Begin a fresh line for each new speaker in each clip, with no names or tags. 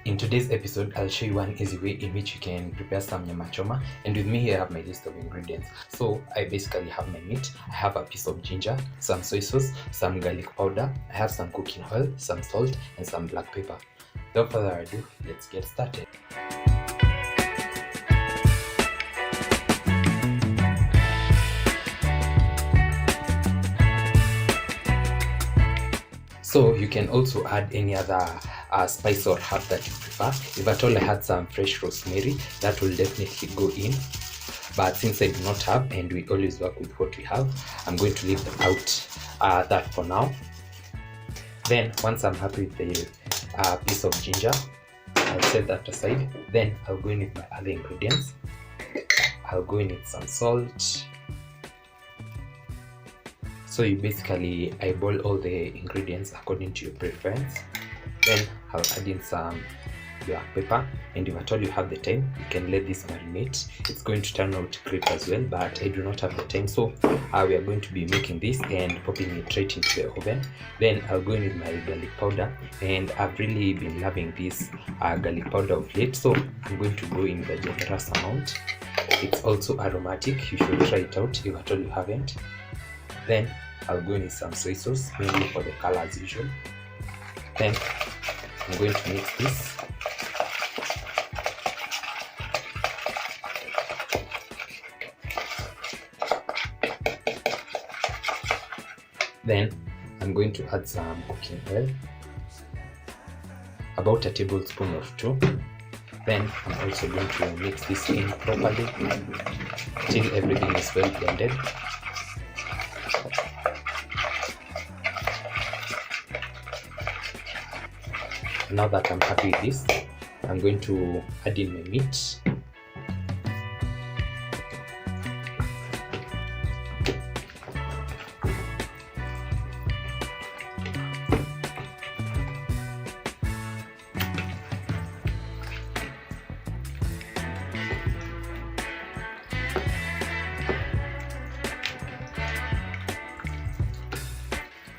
In today's episode, I'll show you one easy way in which you can prepare some Nyama choma. And with me here I have my list of ingredients. So I basically have my meat, I have a piece of ginger, some soy sauce, some garlic powder, I have some cooking oil, some salt, and some black pepper. Without further ado, let's get started. So you can also add any other spice or herb that you prefer. If at all I had some fresh rosemary, that will definitely go in. But since I do not have, and we always work with what we have, I'm going to leave out that for now. Then once I'm happy with the piece of ginger, I'll set that aside. Then I'll go in with my other ingredients. I'll go in with some salt. So you basically eyeball all the ingredients according to your preference. Then I'll add in some black pepper, and if at all you have the time, you can let this marinate. It's going to turn out great as well, but I do not have the time, so we are going to be making this and popping it straight into the oven. Then I'll go in with my garlic powder, and I've really been loving this garlic powder of late, so I'm going to go in with a generous amount. It's also aromatic. You should try it out if at all you haven't. Then I'll go in with some soy sauce, mainly for the color as usual. Then I'm going to mix this. Then I'm going to add some cooking oil, about a tablespoon or 2. Then I'm also going to mix this in properly till everything is well blended. Now that I'm happy with this, I'm going to add in my meat.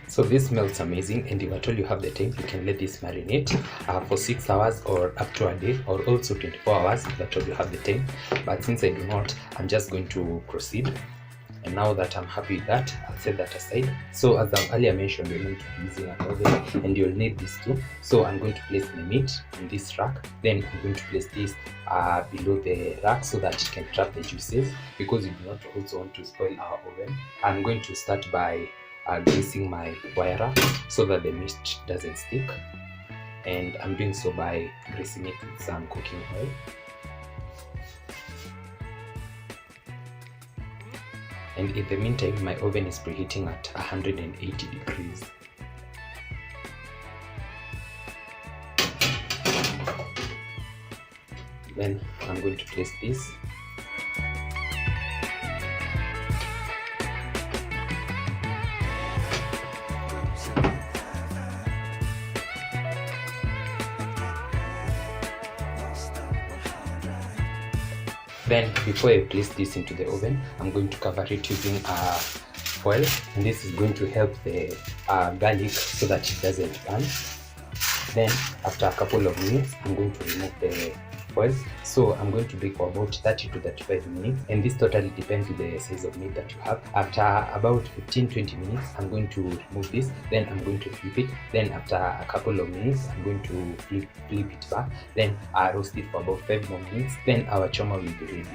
So this smells amazing, and if at all you have the time, you can let this marinate for 6 hours or up to a day, or also 24 hours if at all you have the time. But since I do not, I'm just going to proceed. And now that I'm happy with that, I'll set that aside. So as I've earlier mentioned, you're going to be using an oven, and you'll need this too. So I'm going to place the meat in this rack. Then I'm going to place this below the rack so that it can trap the juices, because we do not also want to spoil our oven. I'm going to start by greasing my wire so that the meat doesn't stick, and I'm doing so by greasing it with some cooking oil. And in the meantime, my oven is preheating at 180 degrees. Then I'm going to place this. Then before I place this into the oven, I'm going to cover it using foil, and this is going to help the garlic so that it doesn't burn. Then after a couple of minutes, I'm going to remove the foil. So I'm going to bake for about 30 to 35 minutes, and this totally depends on the size of meat that you have. After about 15-20 minutes, I'm going to remove this. Then I'm going to flip it. Then after a couple of minutes, I'm going to flip it back. Then I roast it for about 5 more minutes. Then our choma will be ready.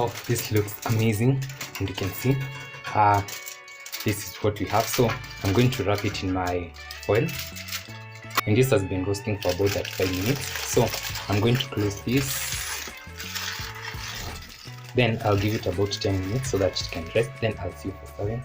Wow, this looks amazing, and you can see this is what we have. So I'm going to wrap it in my foil, and this has been roasting for about 35 minutes. So I'm going to close this, then I'll give it about 10 minutes so that it can rest, then I'll see you for 7.